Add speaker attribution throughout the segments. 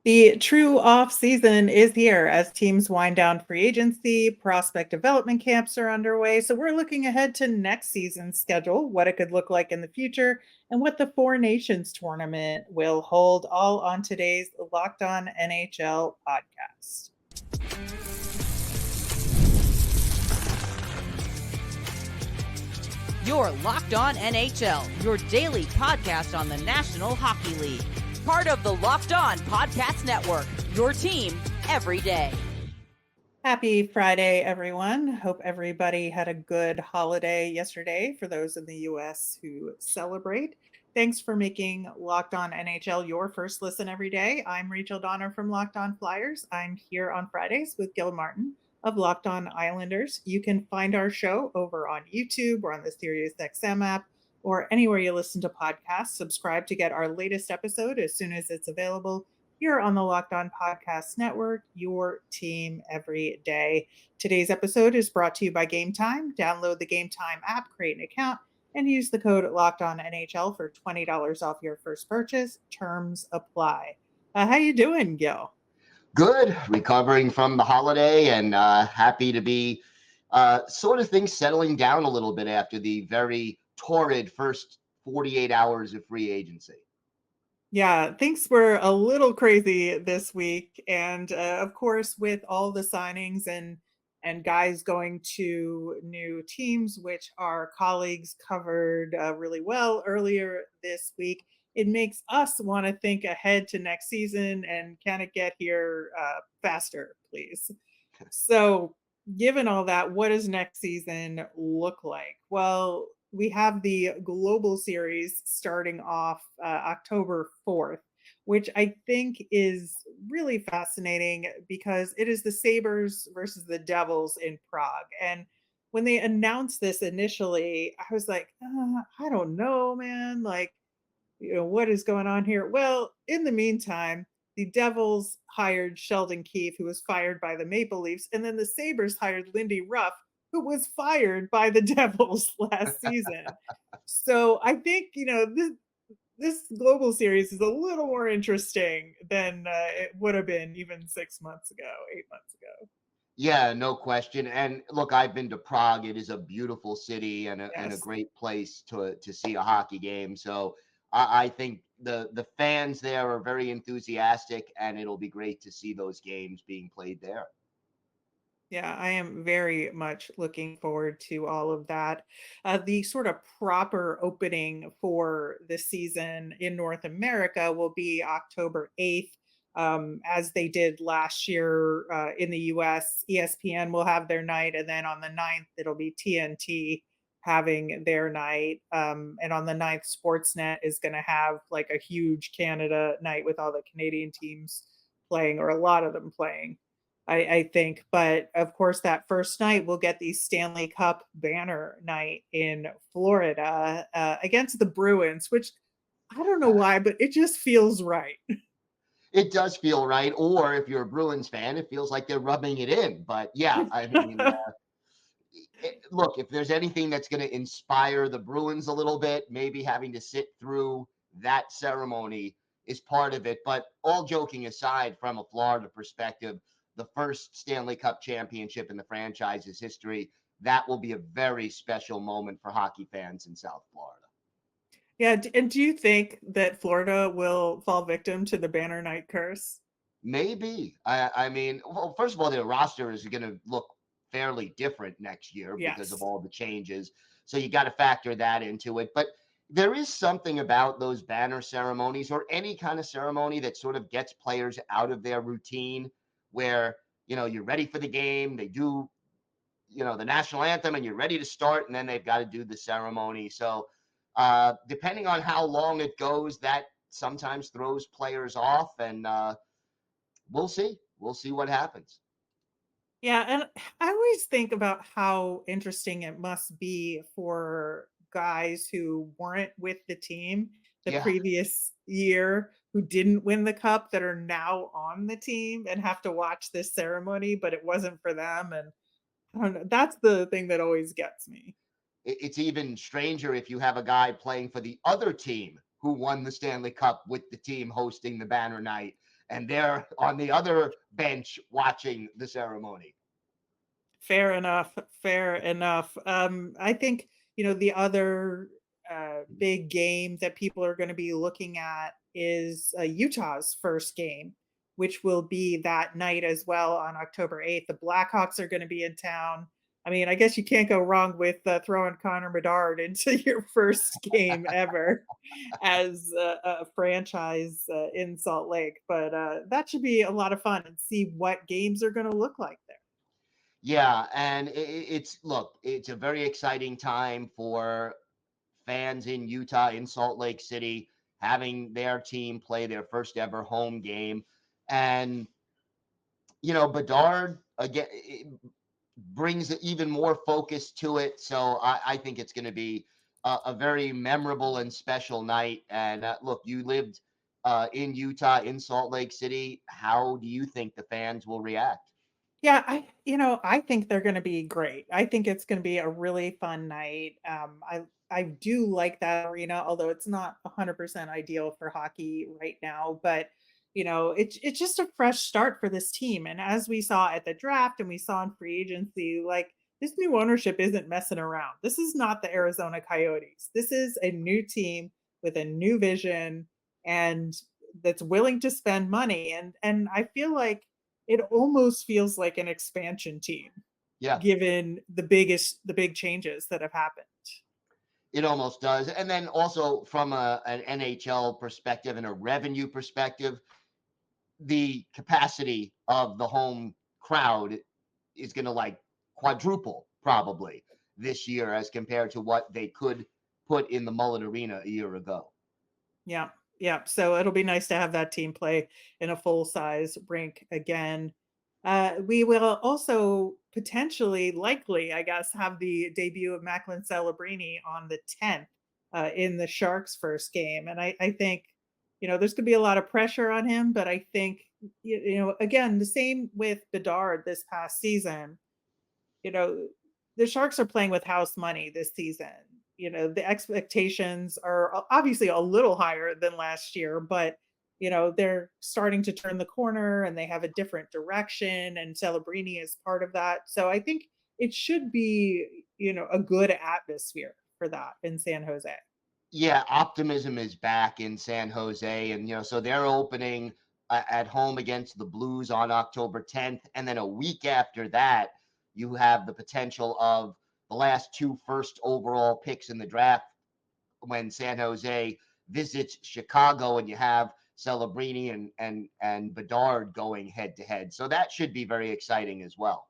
Speaker 1: The true off season is here as teams wind down free agency, prospect development camps are underway. So we're looking ahead to next season's schedule, what it could look like in the future, and what the Four Nations tournament will hold, all on today's Locked On NHL podcast.
Speaker 2: You're Locked On NHL, your daily podcast on the National Hockey League. Part of the Locked On Podcast Network, your team every day.
Speaker 1: Happy Friday, everyone. Hope everybody had a good holiday yesterday for those in the U.S. who celebrate. Thanks for making Locked On NHL your first listen every day. I'm Rachel Donner from Locked On Flyers. I'm here on Fridays with Gil Martin of Locked On Islanders. You can find our show over on YouTube or on the SiriusXM app or anywhere you listen to podcasts. Subscribe to get our latest episode as soon as it's available here on the Locked On Podcast Network, your team every day. Today's episode is brought to you by Game Time. Download the Game Time app, create an account, and use the code LOCKEDONNHL for $20 off your first purchase. Terms apply. How you doing, Gil?
Speaker 3: Good. Recovering from the holiday and happy to be sort of things settling down a little bit after the very torrid first 48 hours of free agency.
Speaker 1: Yeah, things were a little crazy this week. And of course, with all the signings and guys going to new teams, which our colleagues covered really well earlier this week, it makes us want to think ahead to next season and can it get here faster, please? So given all that, what does next season look like? Well, we have the Global Series starting off October 4th, which I think is really fascinating because it is the Sabres versus the Devils in Prague. And when they announced this initially, I was like, I don't know, man. Like, what is going on here? Well, in the meantime, the Devils hired Sheldon Keefe, who was fired by the Maple Leafs, and then the Sabres hired Lindy Ruff, who was fired by the Devils last season. So I think, this Global Series is a little more interesting than it would have been even 6 months ago, 8 months ago.
Speaker 3: Yeah, no question. And look, I've been to Prague. It is a beautiful city and a great place to see a hockey game. So I think the fans there are very enthusiastic, and it'll be great to see those games being played there.
Speaker 1: Yeah, I am very much looking forward to all of that. The sort of proper opening for the season in North America will be October 8th. As they did last year in the US, ESPN will have their night, and then on the 9th, it'll be TNT having their night. And on the 9th, Sportsnet is going to have like a huge Canada night with all the Canadian teams playing, or a lot of them playing. I think. But of course, that first night we'll get the Stanley Cup banner night in Florida against the Bruins, which I don't know why, but it just feels right.
Speaker 3: It does feel right. Or if you're a Bruins fan, it feels like they're rubbing it in. But yeah, I mean, look, if there's anything that's going to inspire the Bruins a little bit, maybe having to sit through that ceremony is part of it. But all joking aside, from a Florida perspective, the first Stanley Cup championship in the franchise's history, that will be a very special moment for hockey fans in South Florida.
Speaker 1: Yeah, and do you think that Florida will fall victim to the banner night curse?
Speaker 3: Maybe. I mean, well, first of all, their roster is going to look fairly different next year because of all the changes. So you got to factor that into it. But there is something about those banner ceremonies, or any kind of ceremony, that sort of gets players out of their routine, where, you're ready for the game. They do, the national anthem, and you're ready to start, and then they've got to do the ceremony. So depending on how long it goes, that sometimes throws players off, and we'll see. We'll see what happens.
Speaker 1: Yeah, and I always think about how interesting it must be for guys who weren't with the team the
Speaker 3: Yeah.
Speaker 1: previous year, who didn't win the cup, that are now on the team and have to watch this ceremony, but it wasn't for them. And I don't know, that's the thing that always gets me.
Speaker 3: It's even stranger if you have a guy playing for the other team who won the Stanley Cup with the team hosting the banner night. and they're on the other bench watching the ceremony.
Speaker 1: Fair enough. Fair enough. I think, the other big game that people are going to be looking at is Utah's first game, which will be that night as well on October 8th. The Blackhawks are going to be in town. I mean, I guess you can't go wrong with throwing Connor Bedard into your first game ever as a franchise in Salt Lake. But that should be a lot of fun, and see what games are going to look like there.
Speaker 3: Yeah, and it's a very exciting time for fans in Utah, in Salt Lake City, having their team play their first ever home game. And, Bedard, again, brings even more focus to it. So I think it's going to be a very memorable and special night. And look, you lived in Utah, in Salt Lake City. How do you think the fans will react?
Speaker 1: Yeah, I think they're going to be great. I think it's going to be a really fun night. I do like that arena, although it's not 100% ideal for hockey right now. But it's just a fresh start for this team. And as we saw at the draft and we saw in free agency, like, this new ownership isn't messing around. This is not the Arizona Coyotes. This is a new team with a new vision and that's willing to spend money. And I feel like it almost feels like an expansion team.
Speaker 3: Yeah.
Speaker 1: Given the big changes that have happened.
Speaker 3: It almost does. And then also from an NHL perspective and a revenue perspective, the capacity of the home crowd is going to quadruple probably this year as compared to what they could put in the Mullet Arena a year ago.
Speaker 1: Yeah. Yeah. So it'll be nice to have that team play in a full size rink again. We will also potentially, likely, I guess, have the debut of Macklin Celebrini on the 10th in the Sharks' first game. And I think, there's going to be a lot of pressure on him, but I think, again, the same with Bedard this past season. The Sharks are playing with house money this season. The expectations are obviously a little higher than last year, but they're starting to turn the corner and they have a different direction, and Celebrini is part of that. So I think it should be, a good atmosphere for that in San Jose.
Speaker 3: Yeah, optimism is back in San Jose. And, so they're opening at home against the Blues on October 10th. And then a week after that, you have the potential of the last two first overall picks in the draft when San Jose visits Chicago, and you have Celebrini and Bedard going head to head. So that should be very exciting as well.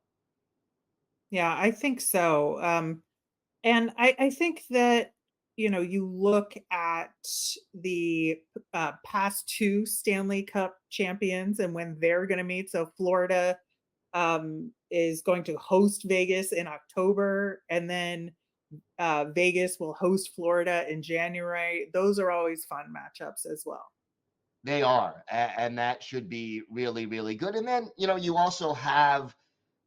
Speaker 1: Yeah, I think so. And I think that, you look at the past two Stanley Cup champions and when they're going to meet. So Florida is going to host Vegas in October, and then Vegas will host Florida in January. Those are always fun matchups as well.
Speaker 3: They are, and that should be really, really good. And then, you also have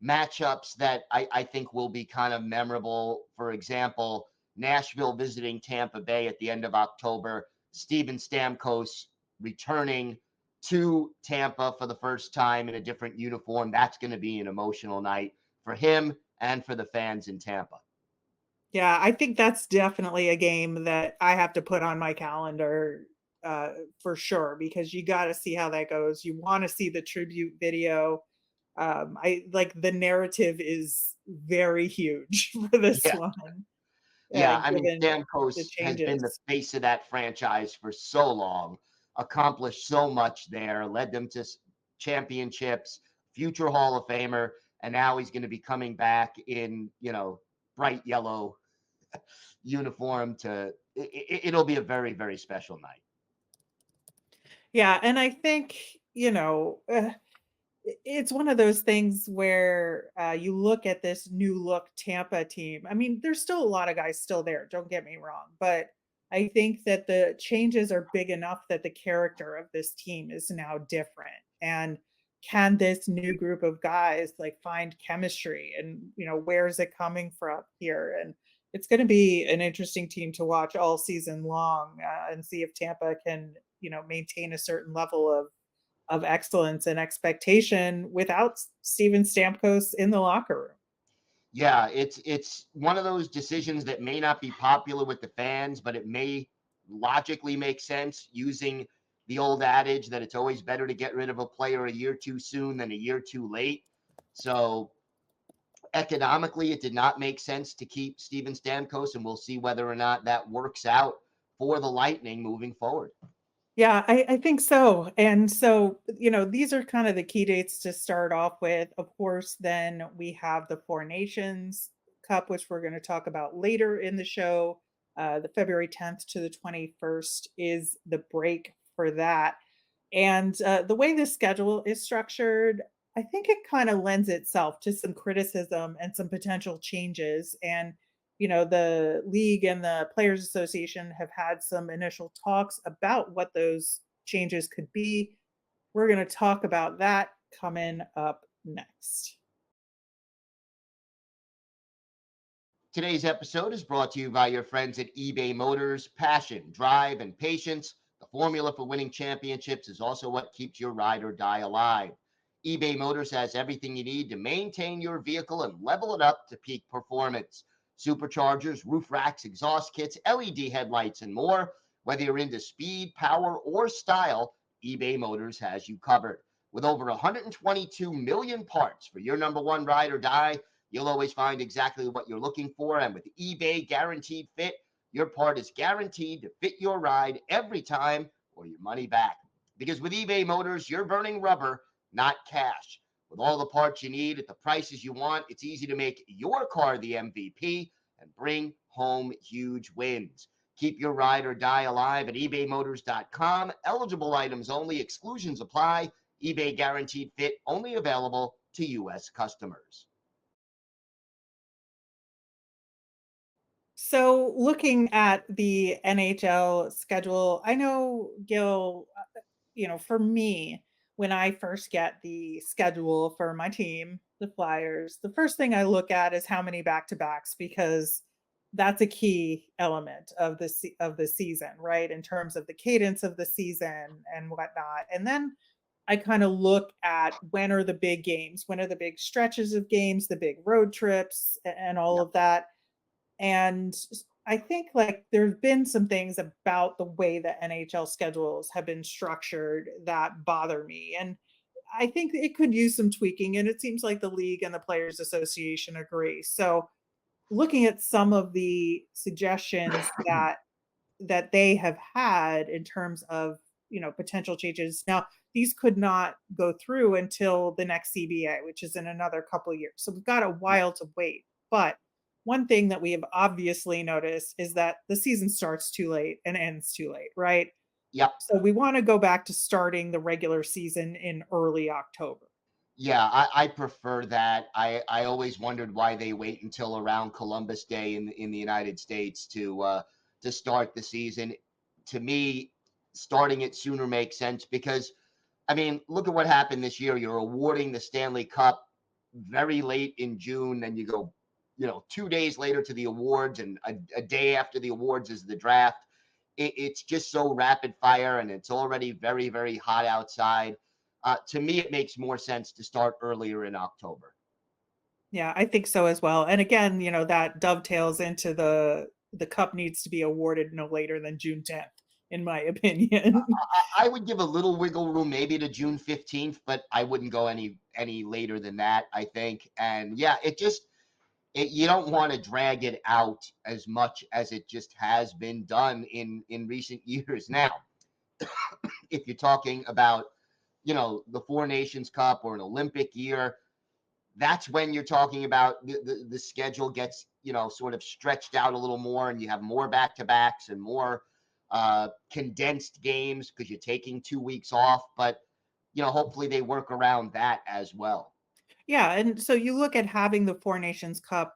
Speaker 3: matchups that I think will be kind of memorable. For example, Nashville visiting Tampa Bay at the end of October. Steven Stamkos returning to Tampa for the first time in a different uniform. That's going to be an emotional night for him and for the fans in Tampa.
Speaker 1: Yeah, I think that's definitely a game that I have to put on my calendar for sure, because you got to see how that goes. You want to see the tribute video. I like the narrative is very huge for this one.
Speaker 3: Yeah, I mean, Stamkos has been the face of that franchise for so long, accomplished so much there, led them to championships, future Hall of Famer, and now he's going to be coming back in, bright yellow uniform it'll be a very, very special night.
Speaker 1: Yeah, and I think, it's one of those things where you look at this new look Tampa team. I mean, there's still a lot of guys still there, don't get me wrong, but I think that the changes are big enough that the character of this team is now different. And can this new group of guys find chemistry, and where's it coming from here? And it's going to be an interesting team to watch all season long and see if Tampa can maintain a certain level of excellence and expectation without Steven Stamkos in the locker room.
Speaker 3: Yeah, it's one of those decisions that may not be popular with the fans, but it may logically make sense, using the old adage that it's always better to get rid of a player a year too soon than a year too late. So economically, it did not make sense to keep Steven Stamkos, and we'll see whether or not that works out for the Lightning moving forward.
Speaker 1: Yeah, I think so. And so, these are kind of the key dates to start off with. Of course, then we have the Four Nations Cup, which we're going to talk about later in the show. The February 10th to the 21st is the break for that. And the way the schedule is structured, I think it kind of lends itself to some criticism and some potential changes. And the league and the Players Association have had some initial talks about what those changes could be. We're going to talk about that coming up next.
Speaker 3: Today's episode is brought to you by your friends at eBay Motors. Passion, drive, and patience. The formula for winning championships is also what keeps your ride or die alive. eBay Motors has everything you need to maintain your vehicle and level it up to peak performance. Superchargers, roof racks, exhaust kits, LED headlights, and more. Whether you're into speed, power, or style, eBay Motors has you covered. With over 122 million parts for your number one ride or die, you'll always find exactly what you're looking for. And with eBay Guaranteed Fit, your part is guaranteed to fit your ride every time or your money back. Because with eBay Motors, you're burning rubber, not cash. With all the parts you need at the prices you want, it's easy to make your car the MVP and bring home huge wins. Keep your ride or die alive at ebaymotors.com. Eligible items only. Exclusions apply. eBay Guaranteed Fit only available to U.S. customers.
Speaker 1: So looking at the NHL schedule, I know, Gil, for me, when I first get the schedule for my team, the Flyers, the first thing I look at is how many back-to-backs, because that's a key element of the season, right? In terms of the cadence of the season and whatnot. And then I kind of look at when are the big games, when are the big stretches of games, the big road trips, and all of that. And I think there's been some things about the way the NHL schedules have been structured that bother me. And I think it could use some tweaking. And it seems like the league and the Players Association agree. So looking at some of the suggestions that they have had in terms of potential changes. Now, these could not go through until the next CBA, which is in another couple of years. So we've got a while to wait. But one thing that we have obviously noticed is that the season starts too late and ends too late, right?
Speaker 3: Yep.
Speaker 1: So we want to go back to starting the regular season in early October.
Speaker 3: Yeah, I prefer that. I always wondered why they wait until around Columbus Day in the United States to start the season. To me, starting it sooner makes sense because, I mean, look at what happened this year. You're awarding the Stanley Cup very late in June, then you go 2 days later to the awards, and a day after the awards is the draft. It's just so rapid fire, and it's already very, very hot outside. To me, it makes more sense to start earlier in October.
Speaker 1: Yeah, I think so as well. And again, that dovetails into the cup needs to be awarded no later than June 10th, in my opinion.
Speaker 3: I would give a little wiggle room maybe to June 15th, but I wouldn't go any later than that, I think. And yeah, you don't want to drag it out as much as it just has been done in recent years. Now, if you're talking about, the Four Nations Cup or an Olympic year, that's when you're talking about the schedule gets, sort of stretched out a little more, and you have more back-to-backs and more condensed games because you're taking 2 weeks off. But, hopefully they work around that as well.
Speaker 1: Yeah, and so you look at having the Four Nations Cup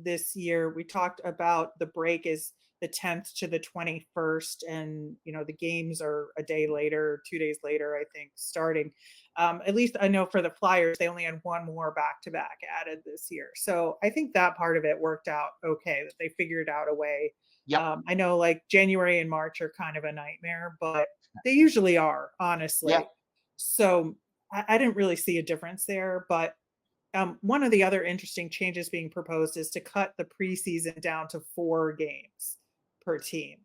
Speaker 1: this year. We talked about the break is the 10th to the 21st, and the games are a day later, 2 days later, I think, starting. At least I know for the Flyers, they only had one more back-to-back added this year. So I think that part of it worked out okay, that they figured out a way.
Speaker 3: Yep.
Speaker 1: I know January and March are kind of a nightmare, but they usually are, honestly.
Speaker 3: Yep.
Speaker 1: So I didn't really see a difference there. But one of the other interesting changes being proposed is to cut the preseason down to 4 games per team.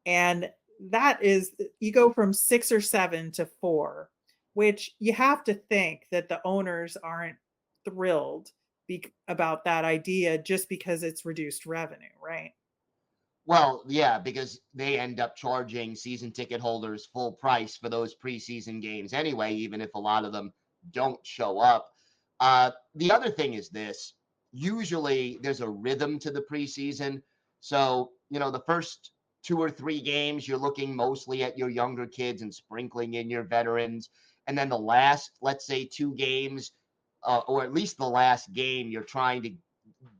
Speaker 1: And that is, you go from 6 or 7 to 4, which you have to think that the owners aren't thrilled about that idea just because it's reduced revenue, right?
Speaker 3: Well, yeah, because they end up charging season ticket holders full price for those preseason games anyway, even if a lot of them don't show up. The other thing is this: usually there's a rhythm to the preseason. So, the first 2 or 3 games, you're looking mostly at your younger kids and sprinkling in your veterans. And then the last, let's say, 2 games, or at least the last game, you're trying to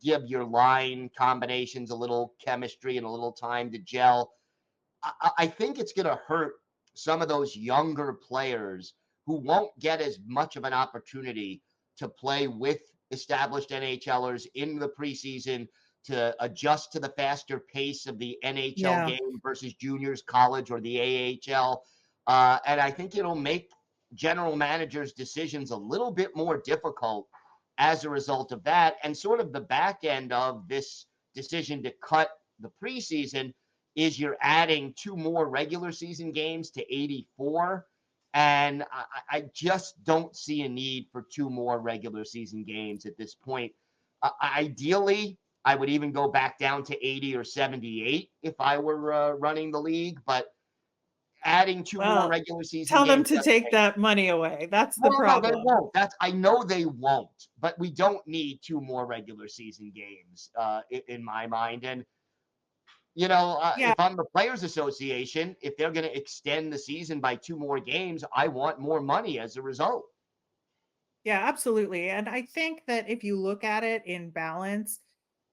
Speaker 3: give your line combinations a little chemistry and a little time to gel. I think it's going to hurt some of those younger players who won't get as much of an opportunity to play with established NHLers in the preseason, to adjust to the faster pace of the NHL game versus juniors, college, or the AHL. And I think it'll make general managers' decisions a little bit more difficult as a result of that. And sort of the back end of this decision to cut the preseason is you're adding 2 more regular season games to 84. And I just don't see a need for 2 more regular season games at this point. Ideally, I would even go back down to 80 or 78 if I were running the league, but adding 2 more regular season
Speaker 1: games. Tell them
Speaker 3: to
Speaker 1: take that money away. That's the problem.
Speaker 3: No, they won't. I know they won't, but we don't need 2 more regular season games in my mind. And, if I'm the Players Association, if they're going to extend the season by 2 more games, I want more money as a result.
Speaker 1: Yeah, absolutely. And I think that if you look at it in balance,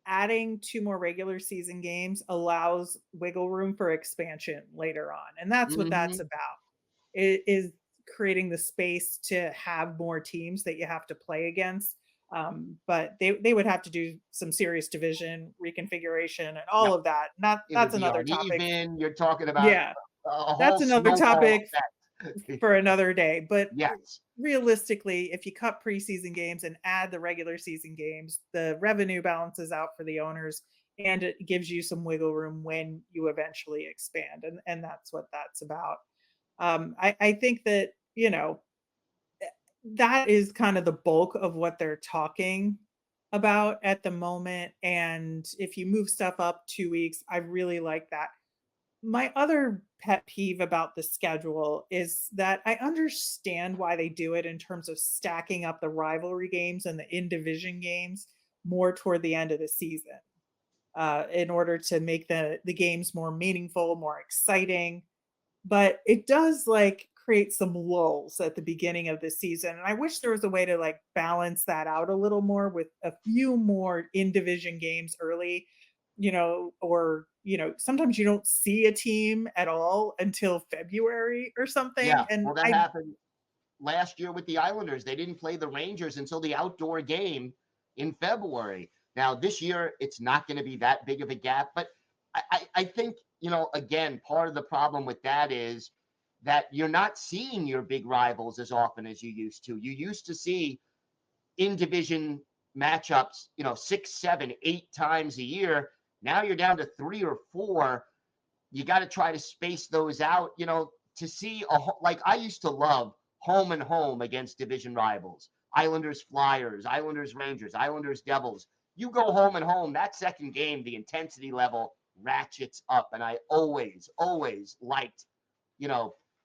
Speaker 1: adding 2 more regular season games allows wiggle room for expansion later on. And that's what that's about. It is creating the space to have more teams that you have to play against. But they would have to do some serious division reconfiguration and all of that. That's another topic.
Speaker 3: You're talking about
Speaker 1: that's another topic for another day. But realistically, if you cut preseason games and add the regular season games, the revenue balances out for the owners, and it gives you some wiggle room when you eventually expand. And that's what that's about. I think that, that is kind of the bulk of what they're talking about at the moment. And if you move stuff up 2 weeks, I really like that. My other pet peeve about the schedule is that I understand why they do it in terms of stacking up the rivalry games and the in-division games more toward the end of the season, in order to make the games more meaningful, more exciting. But it does create some lulls at the beginning of the season. And I wish there was a way to balance that out a little more with a few more in-division games early, or sometimes you don't see a team at all until February or something.
Speaker 3: Yeah,
Speaker 1: and
Speaker 3: that happened last year with the Islanders. They didn't play the Rangers until the outdoor game in February. Now, this year, it's not going to be that big of a gap. But I think, again, part of the problem with that is that you're not seeing your big rivals as often as you used to. You used to see in-division matchups, 6, 7, 8 times a year. Now you're down to 3 or 4. You got to try to space those out, to see I used to love home and home against division rivals. Islanders Flyers, Islanders Rangers, Islanders Devils. You go home and home, that second game, the intensity level ratchets up. And I always liked,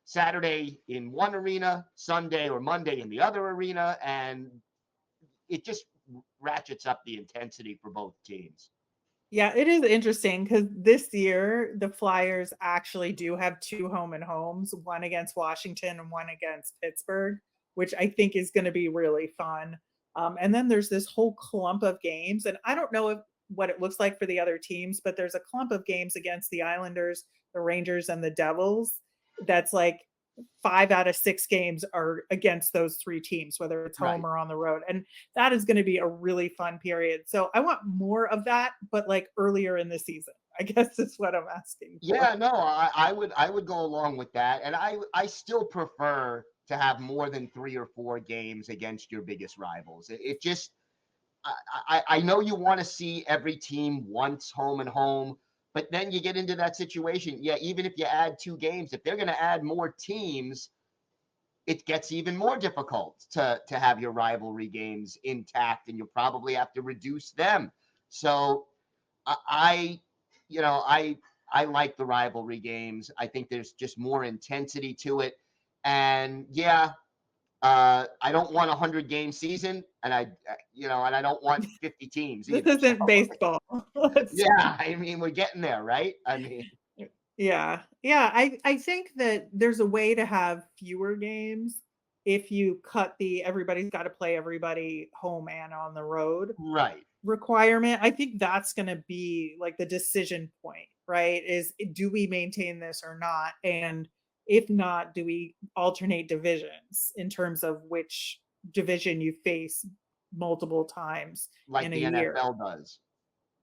Speaker 3: Saturday in one arena, Sunday or Monday in the other arena, and it just ratchets up the intensity for both teams.
Speaker 1: Yeah, it is interesting because this year the Flyers actually do have 2 home and homes, one against Washington and one against Pittsburgh, which I think is going to be really fun. And then there's this whole clump of games, and I don't know what it looks like for the other teams, but there's a clump of games against the Islanders, the Rangers, and the Devils that's 5 out of 6 games are against those 3 teams, whether it's home or on the road. And that is going to be a really fun period. So I want more of that, but earlier in the season, I guess is what I'm asking for.
Speaker 3: Yeah, no, I would go along with that. And I still prefer to have more than 3 or 4 games against your biggest rivals. It just, I know you want to see every team once home and home, but then you get into that situation. Yeah, even if you add 2 games, if they're going to add more teams, it gets even more difficult to have your rivalry games intact, and you'll probably have to reduce them. So I you know, I like the rivalry games. I think there's just more intensity to it. And yeah, I don't want a 100-game season, and and I don't want 50 teams
Speaker 1: This
Speaker 3: either. So
Speaker 1: isn't baseball.
Speaker 3: yeah, I mean, we're getting there, right? I mean,
Speaker 1: Yeah. Yeah. I think that there's a way to have fewer games if you cut the everybody's got to play everybody home and on the road
Speaker 3: right.
Speaker 1: requirement. I think that's going to be like the decision point, right? Is do we maintain this or not? And if not, do we alternate divisions in terms of which division you face multiple times
Speaker 3: Like
Speaker 1: in a
Speaker 3: the
Speaker 1: year?
Speaker 3: NFL does.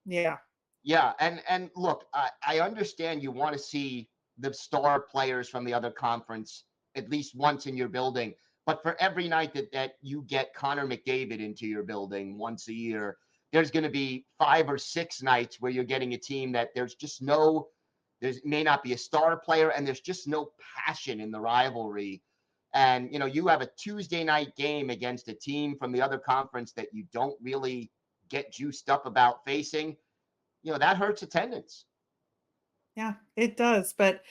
Speaker 1: Yeah.
Speaker 3: Yeah, and look, I understand you want to see the star players from the other conference at least once in your building, but for every night that you get Connor McDavid into your building once a year, there's going to be 5 or 6 nights where you're getting a team that there's may not be a star player, and there's just no passion in the rivalry. And you have a Tuesday night game against a team from the other conference that you don't really get juiced up about facing. That hurts attendance.
Speaker 1: Yeah, it does. But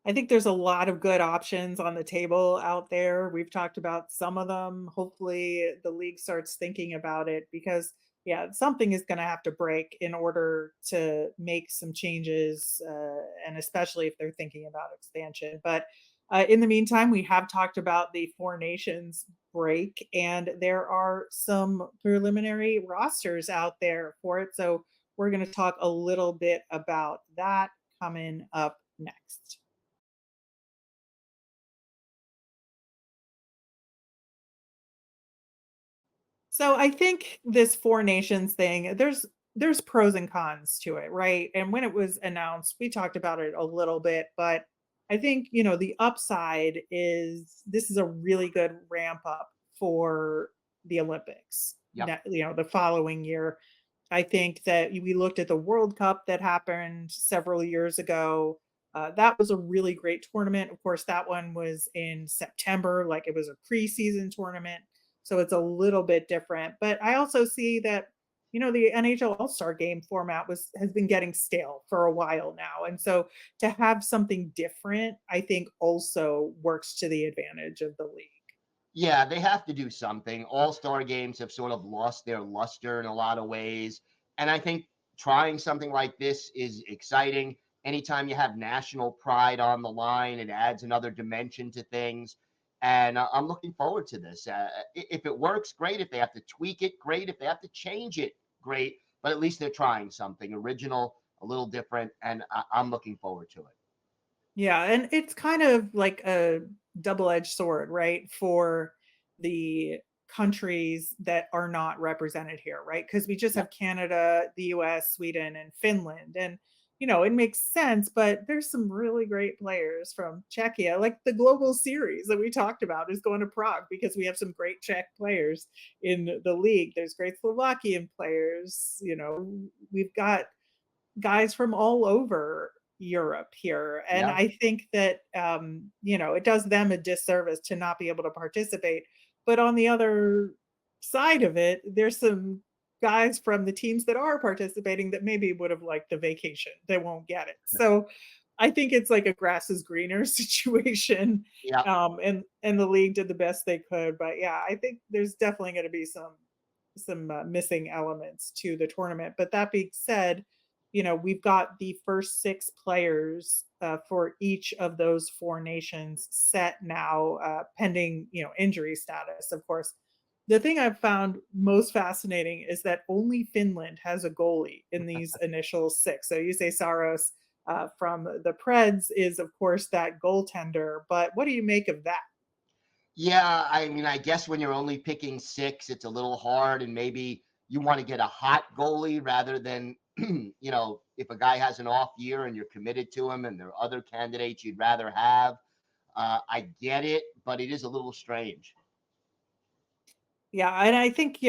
Speaker 1: I think there's a lot of good options on the table out there. We've talked about some of them. Hopefully, the league starts thinking about it because, yeah, something is going to have to break in order to make some changes, and especially if they're thinking about expansion. But in the meantime, we have talked about the Four Nations break, and there are some preliminary rosters out there for it. So we're going to talk a little bit about that coming up next. So I think this Four Nations thing, there's pros and cons to it, right? And when it was announced, we talked about it a little bit, but I think, the upside is this is a really good ramp up for the Olympics.
Speaker 3: Yep.
Speaker 1: The following year. I think that we looked at the World Cup that happened several years ago. That was a really great tournament. Of course, that one was in September, like it was a preseason tournament. So it's a little bit different. But I also see that, the NHL All-Star game format has been getting stale for a while now. And so to have something different, I think also works to the advantage of the league.
Speaker 3: Yeah, they have to do something. All-star games have sort of lost their luster in a lot of ways. And I think trying something like this is exciting. Anytime you have national pride on the line, it adds another dimension to things. And I'm looking forward to this. If it works, great. If they have to tweak it, great. If they have to change it, great. But at least they're trying something original, a little different. And I'm looking forward to it.
Speaker 1: Yeah, and it's kind of like a double-edged sword, right? For the countries that are not represented here, right? Because we just
Speaker 3: Yeah.
Speaker 1: have Canada, the US, Sweden, and Finland. And, it makes sense, but there's some really great players from Czechia. Like the global series that we talked about is going to Prague because we have some great Czech players in the league. There's great Slovakian players. We've got guys from all over Europe here. And
Speaker 3: Yeah.
Speaker 1: I think that, it does them a disservice to not be able to participate. But on the other side of it, there's some guys from the teams that are participating that maybe would have liked the vacation. They won't get it. So I think it's like a grass is greener situation.
Speaker 3: Yeah.
Speaker 1: And the league did the best they could. But yeah, I think there's definitely going to be some missing elements to the tournament. But that being said, we've got the first 6 players for each of those 4 nations set now, pending, injury status, of course. The thing I've found most fascinating is that only Finland has a goalie in these initial 6. So you say Saros from the Preds is, of course, that goaltender. But what do you make of that?
Speaker 3: Yeah, I mean, I guess when you're only picking 6, it's a little hard, and maybe you want to get a hot goalie rather than, if a guy has an off year and you're committed to him and there are other candidates you'd rather have. I get it, but it is a little strange.
Speaker 1: Yeah, and I think,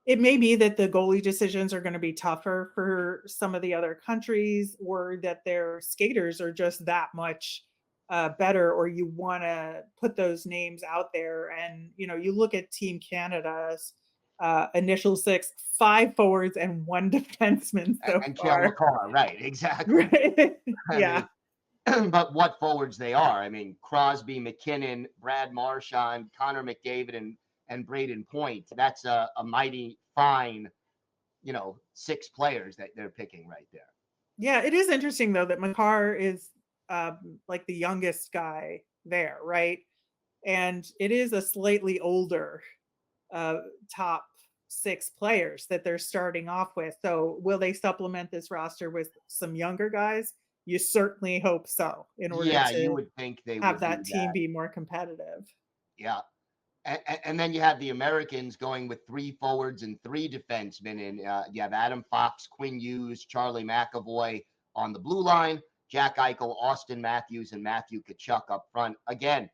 Speaker 1: it may be that the goalie decisions are going to be tougher for some of the other countries, or that their skaters are just that much better, or you want to put those names out there. And, you look at Team Canada's initial six, 5 forwards and 1 defenseman so
Speaker 3: And Kale
Speaker 1: far.
Speaker 3: McCarr, right? Exactly.
Speaker 1: Right.
Speaker 3: I
Speaker 1: Yeah.
Speaker 3: mean, but what forwards they are. I mean, Crosby, McKinnon, Brad Marchand, Connor McDavid, and Braden Point. That's a mighty fine, 6 players that they're picking right there.
Speaker 1: Yeah, it is interesting though that Makar is like the youngest guy there, right? And it is a slightly older top 6 players that they're starting off with. So will they supplement this roster with some younger guys? You certainly hope so, in order
Speaker 3: Yeah, you
Speaker 1: to
Speaker 3: would think they
Speaker 1: have
Speaker 3: would
Speaker 1: that
Speaker 3: do
Speaker 1: team
Speaker 3: that.
Speaker 1: be more competitive.
Speaker 3: Yeah. And then you have the Americans going with 3 forwards and 3 defensemen. And you have Adam Fox, Quinn Hughes, Charlie McAvoy on the blue line, Jack Eichel, Austin Matthews, and Matthew Tkachuk up front. Again,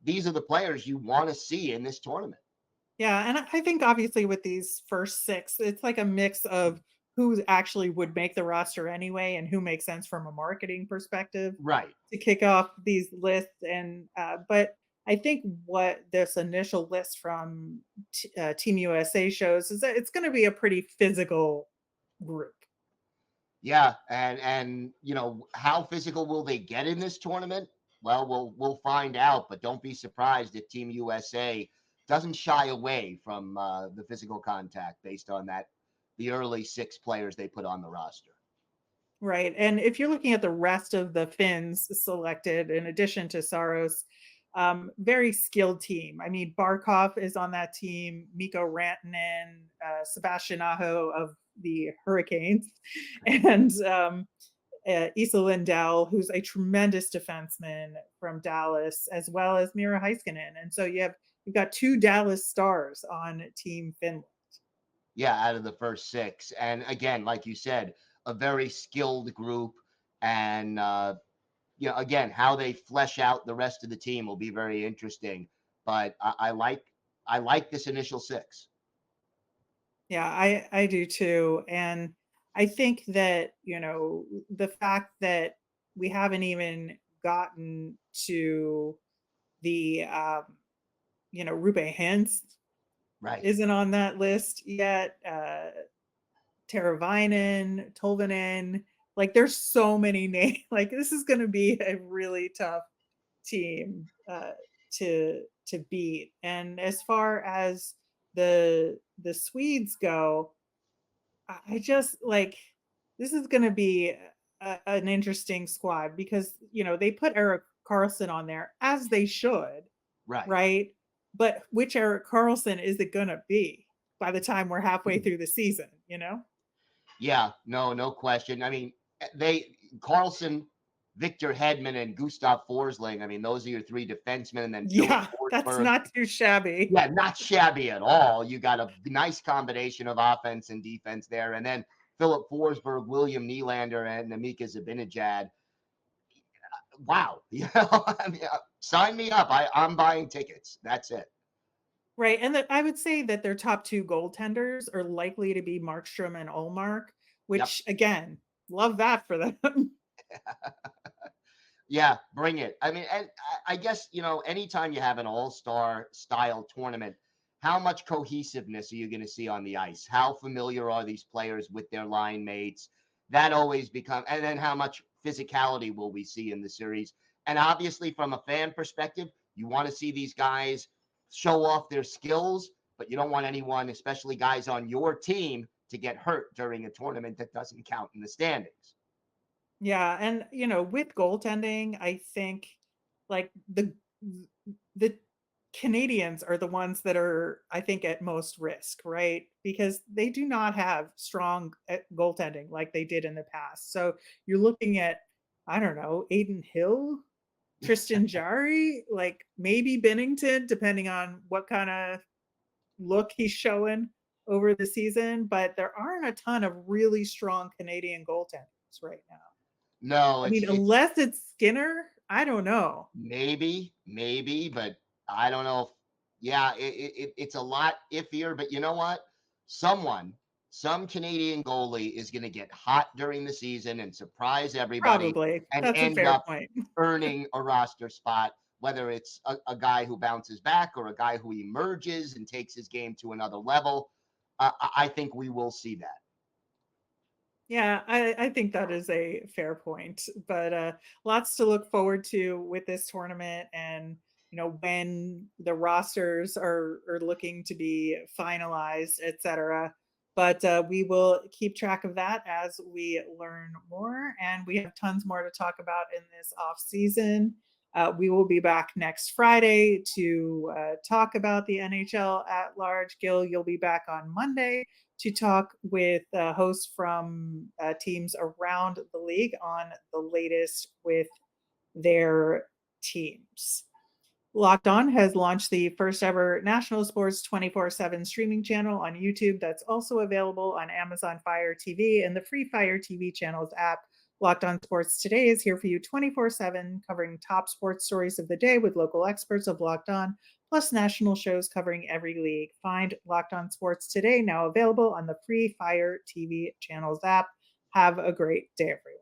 Speaker 3: these are the players you want to see in this tournament.
Speaker 1: Yeah, and I think obviously with these first 6, it's like a mix of who actually would make the roster anyway and who makes sense from a marketing perspective
Speaker 3: Right.
Speaker 1: to kick off these lists. And but I think what this initial list from Team USA shows is that it's going to be a pretty physical group.
Speaker 3: Yeah, and how physical will they get in this tournament? Well, we'll find out, but don't be surprised if Team USA doesn't shy away from the physical contact based on the early 6 players they put on the roster.
Speaker 1: Right. And if you're looking at the rest of the Finns selected, in addition to Saros, very skilled team. I mean, Barkov is on that team, Mikko Rantanen, Sebastian Aho of the Hurricanes, and Esa Lindell, who's a tremendous defenseman from Dallas, as well as Mira Heiskanen. And so you've got 2 Dallas stars on Team Finland.
Speaker 3: Yeah, out of the first 6. And again, like you said, a very skilled group. And, again, how they flesh out the rest of the team will be very interesting. But I like this initial 6.
Speaker 1: Yeah, I do too. And I think that, the fact that we haven't even gotten to the, Rupe Hintz
Speaker 3: Right.
Speaker 1: isn't on that list yet. Teravainen, Tolvanen, like there's so many names. Like this is going to be a really tough team to beat. And as far as the Swedes go, I just like this is going to be an interesting squad because they put Erik Karlsson on there as they should, right? But which Erik Karlsson is it going to be by the time we're halfway through the season?
Speaker 3: Yeah, no question. I mean, Karlsson, Victor Hedman, and Gustav Forsling. I mean, those are your 3 defensemen, and then
Speaker 1: yeah, that's not too shabby.
Speaker 3: Yeah, not shabby at all. You got a nice combination of offense and defense there, and then Philip Forsberg, William Nylander, and Namika Zibanejad. Wow, I mean, sign me up. I'm buying tickets. That's it.
Speaker 1: Right, and I would say that their top 2 goaltenders are likely to be Markstrom and Ullmark, which again, love that for them.
Speaker 3: Yeah, bring it. I mean, and I guess, anytime you have an all-star style tournament, how much cohesiveness are you going to see on the ice? How familiar are these players with their line mates? That always becomes, and then how much physicality will we see in the series? And obviously, from a fan perspective, you want to see these guys show off their skills, but you don't want anyone, especially guys on your team, to get hurt during a tournament that doesn't count in the standings.
Speaker 1: Yeah, and with goaltending, I think like the Canadians are the ones that are, I think, at most risk, right? Because they do not have strong goaltending like they did in the past. So you're looking at, I don't know, Aiden Hill, Tristan Jarry, like maybe Binnington, depending on what kind of look he's showing over the season. But there aren't a ton of really strong Canadian goaltenders right now.
Speaker 3: No,
Speaker 1: I mean, unless it's Skinner, I don't know.
Speaker 3: Maybe, but I don't know. It's a lot iffier, but you know what? Some Canadian goalie is going to get hot during the season and surprise everybody
Speaker 1: Probably.
Speaker 3: and
Speaker 1: That's a
Speaker 3: end
Speaker 1: fair
Speaker 3: up
Speaker 1: point.
Speaker 3: earning a roster spot, whether it's a guy who bounces back or a guy who emerges and takes his game to another level. I think we will see that.
Speaker 1: Yeah, I think that is a fair point. But lots to look forward to with this tournament, and when the rosters are looking to be finalized, etc. But we will keep track of that as we learn more, and we have tons more to talk about in this off season. We will be back next Friday to talk about the NHL at large. Gil, you'll be back on Monday to talk with hosts from teams around the league on the latest with their teams. Locked On has launched the first ever national sports 24/7 streaming channel on YouTube that's also available on Amazon Fire TV and the free Fire TV channels app. Locked On Sports Today is here for you 24/7, covering top sports stories of the day with local experts of Locked On, plus national shows covering every league. Find Locked On Sports Today now available on the free Fire TV channels app. Have a great day, everyone.